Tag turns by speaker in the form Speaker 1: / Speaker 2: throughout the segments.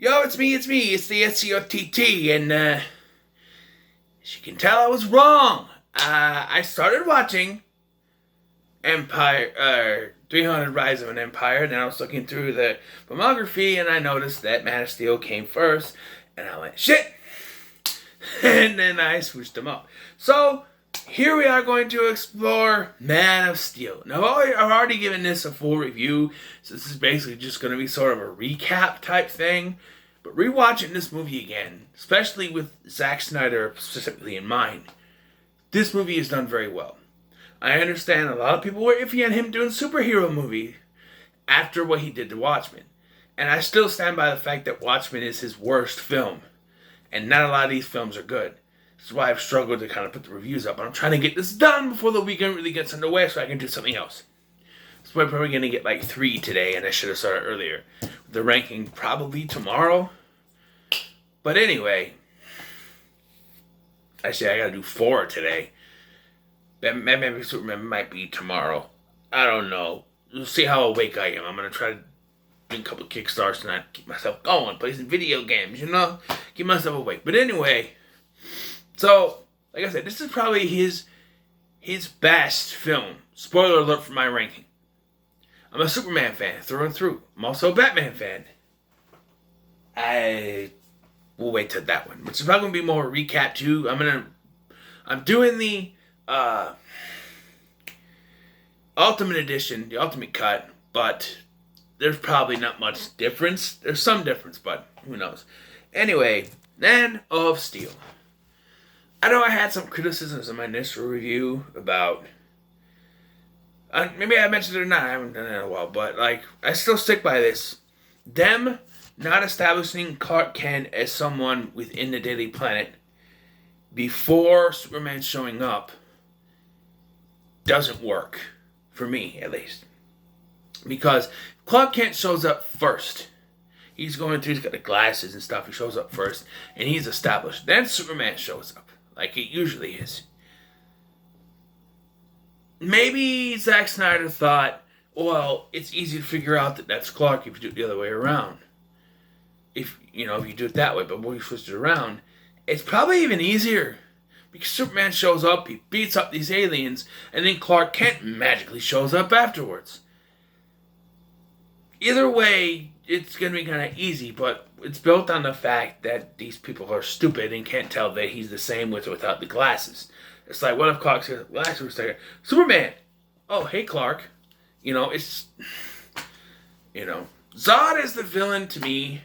Speaker 1: Yo, it's me, it's the SCOTT, and as you can tell, I was wrong. I started watching Empire, 300 Rise of an Empire, and then I was looking through the filmography, and I noticed that Man of Steel came first, and I went, shit! And then I switched them up. So, here we are going to explore Man of Steel. Now, I've already given this a full review, so this is basically just going to be sort of a recap type thing. But rewatching this movie again, especially with Zack Snyder specifically in mind, this movie is done very well. I understand a lot of people were iffy on him doing superhero movie after what he did to Watchmen. And I still stand by the fact that Watchmen is his worst film. And not a lot of these films are good. This is why I've struggled to kind of put the reviews up. But I'm trying to get this done before the weekend really gets underway so I can do something else. So I'm probably going to get like 3 today, and I should have started earlier. The ranking probably tomorrow. But anyway, actually I got to do 4 today. Maybe Superman might be tomorrow. I don't know. We'll see how awake I am. I'm going to try to do a couple of kickstarts tonight, keep myself going, play some video games, keep myself awake. But anyway, so, like I said, this is probably his best film. Spoiler alert for my ranking. I'm a Superman fan, through and through. I'm also a Batman fan. We'll wait till that one, which is probably going to be more a recap too. I'm doing the Ultimate Edition, the Ultimate Cut, but there's probably not much difference. There's some difference, but who knows. Anyway, Man of Steel. I know I had some criticisms in my initial review about... maybe I mentioned it or not, I haven't done it in a while, but I still stick by this. Them not establishing Clark Kent as someone within the Daily Planet before Superman showing up doesn't work. For me, at least. Because Clark Kent shows up first. He's going through, he's got the glasses and stuff, he shows up first, and he's established. Then Superman shows up, like it usually is. Maybe Zack Snyder thought, well, it's easy to figure out that that's Clark if you do it the other way around. If you do it that way, but when you switch it around, it's probably even easier. Because Superman shows up, he beats up these aliens, and then Clark Kent magically shows up afterwards. Either way, it's going to be kind of easy, but it's built on the fact that these people are stupid and can't tell that he's the same with or without the glasses. It's like, what if Clark's got glasses? Like, Superman! Oh, hey, Clark. Zod is the villain to me.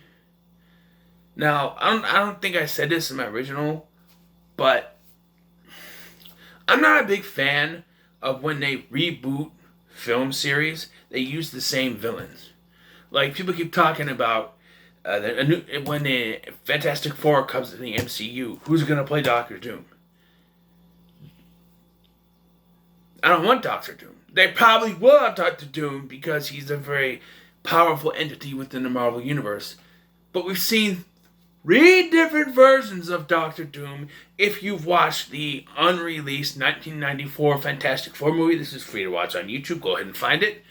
Speaker 1: Now, I don't think I said this in my original, but I'm not a big fan of when they reboot film series, they use the same villains. Like, people keep talking about when the Fantastic Four comes in the MCU, who's going to play Doctor Doom? I don't want Doctor Doom. They probably will have Doctor Doom because he's a very powerful entity within the Marvel Universe. But we've seen 3 different versions of Doctor Doom. If you've watched the unreleased 1994 Fantastic Four movie, this is free to watch on YouTube. Go ahead and find it.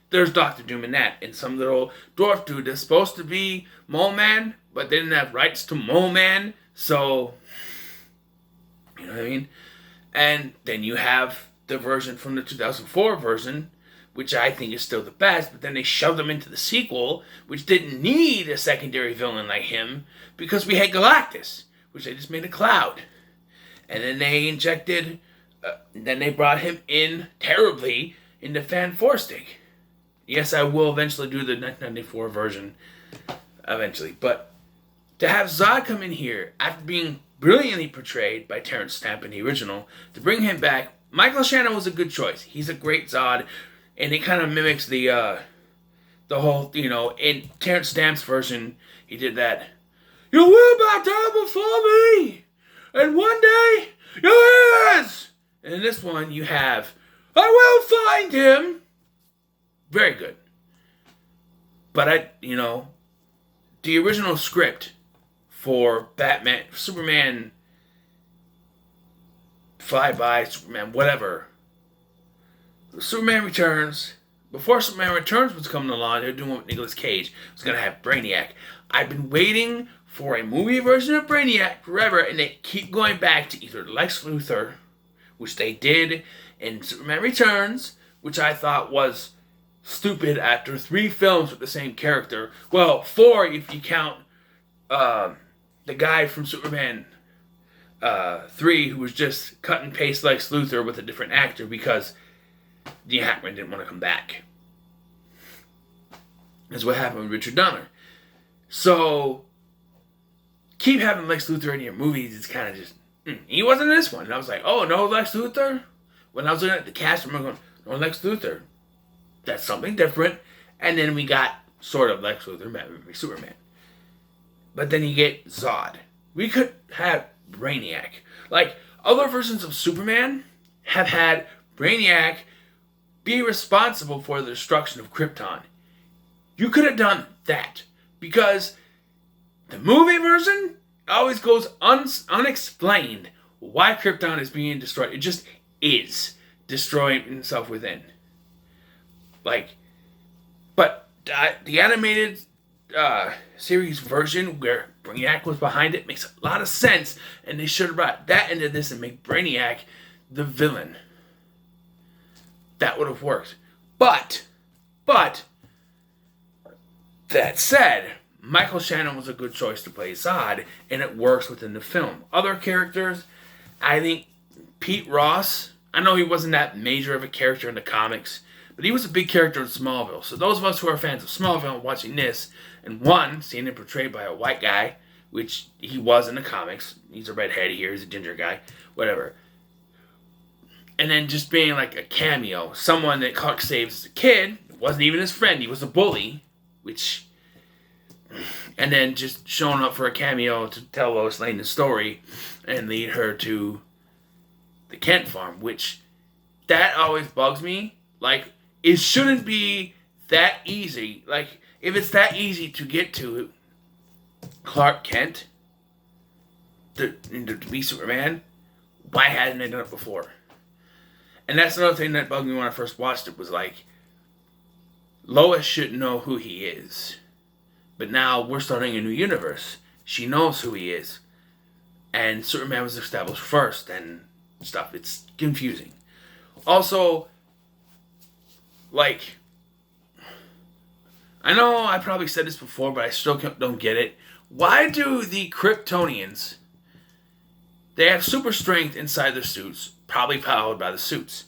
Speaker 1: There's Doctor Doom in that. And some little dwarf dude that's supposed to be Mole Man, but they didn't have rights to Mole Man. So, you know what I mean? And then you have the version from the 2004 version, which I think is still the best, but then they shoved him into the sequel, which didn't need a secondary villain like him, because we had Galactus, which they just made a cloud. And then they injected, then they brought him in terribly into Fan Four Stick. Yes, I will eventually do the 1994 version, eventually, but to have Zod come in here, after being brilliantly portrayed by Terrence Stamp in the original, to bring him back, Michael Shannon was a good choice. He's a great Zod, and it kind of mimics the whole, in Terrence Stamp's version, he did that, "You will bow down before me, and one day you'll is." And in this one, you have, "I will find him." Very good. But the original script for Batman, Superman, Flyby, Superman, whatever, Superman Returns, before Superman Returns was coming along, they were doing with Nicolas Cage. It was going to have Brainiac. I've been waiting for a movie version of Brainiac forever, and they keep going back to either Lex Luthor, which they did in Superman Returns, which I thought was stupid after 3 films with the same character. Well, 4 if you count the guy from Superman 3 who was just cut and paste Lex Luthor with a different actor because Gene Hackman didn't want to come back. That's what happened with Richard Donner. So, keep having Lex Luthor in your movies, it's kind of just, he wasn't in this one. And I was like, oh, no Lex Luthor? When I was looking at the cast, I'm going, no Lex Luthor. That's something different. And then we got sort of Lex Luthor, Batman v Superman. But then you get Zod. We could have Brainiac. Like, other versions of Superman have had Brainiac be responsible for the destruction of Krypton. You could have done that. Because the movie version always goes unexplained why Krypton is being destroyed. It just is destroying itself within. Like, but the animated series version where Brainiac was behind it makes a lot of sense, and they should have brought that into this and make Brainiac the villain. That would have worked. But, that said, Michael Shannon was a good choice to play Zod, and it works within the film. Other characters, I think Pete Ross, I know he wasn't that major of a character in the comics, but he was a big character in Smallville. So those of us who are fans of Smallville watching this, and seeing him portrayed by a white guy, which he was in the comics. He's a redhead here, he's a ginger guy, whatever. And then just being like a cameo, someone that Clark saves as a kid, wasn't even his friend, he was a bully, and then just showing up for a cameo to tell Lois Lane the story and lead her to the Kent farm, which that always bugs me. Like, it shouldn't be that easy. Like, if it's that easy to get to Clark Kent to be Superman, why hadn't they done it before? And that's another thing that bugged me when I first watched it, was like, Lois should know who he is. But now we're starting a new universe. She knows who he is. And Superman was established first and stuff. It's confusing. Also, like, I know I probably said this before, but I still don't get it. Why do the Kryptonians, they have super strength inside their suits, probably powered by the suits.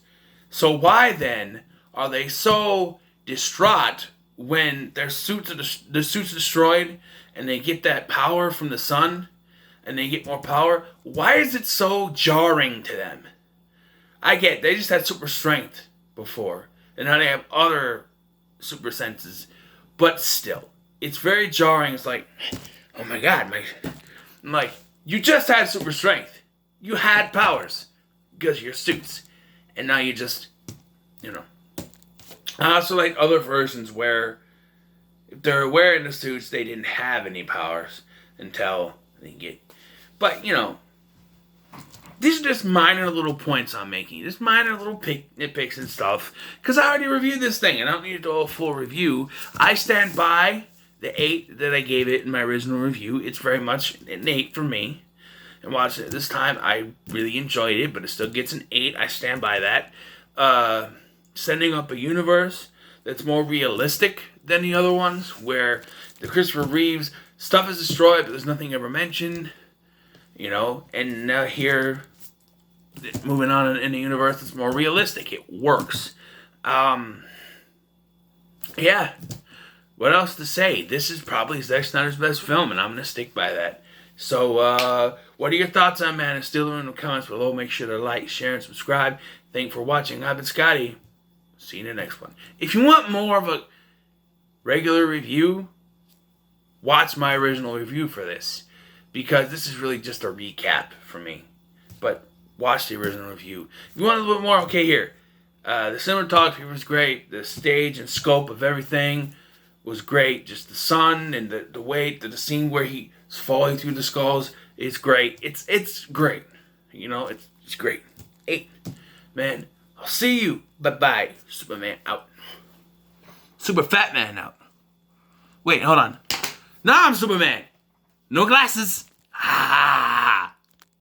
Speaker 1: So why then are they so distraught when their suits are destroyed and they get that power from the sun and they get more power? Why is it so jarring to them? I get it, they just had super strength before, and now they have other super senses, but still, it's very jarring. It's like, oh my god, I'm like, you just had super strength, you had powers because of your suits, and now you just, I also like other versions where if they're wearing the suits, they didn't have any powers until they get. But, these are just minor little points I'm making. Just minor little nitpicks and stuff. Because I already reviewed this thing, and I don't need to do a full review. I stand by the 8 that I gave it in my original review. It's very much an 8 for me. And watching it this time, I really enjoyed it, but it still gets an 8. I stand by that. Setting up a universe that's more realistic than the other ones, where the Christopher Reeves stuff is destroyed, but there's nothing ever mentioned, and now here, moving on in the universe that's more realistic. It works. Yeah. What else to say? This is probably Zack Snyder's best film, and I'm going to stick by that. So, what are your thoughts on Man of Steel? In the comments below. Make sure to like, share, and subscribe. Thank you for watching. I've been Scotty. See you in the next one. If you want more of a regular review, watch my original review for this, because this is really just a recap for me. But watch the original review. If you want a little bit more, okay, here. The cinematography was great. The stage and scope of everything was great. Just the sun and the weight, the scene where he's falling through the skulls, it's great. It's great. It's great. 8. Man, I'll see you. Bye-bye. Superman out. Super Fat Man out. Wait, hold on. Now I'm Superman. No glasses. Ah.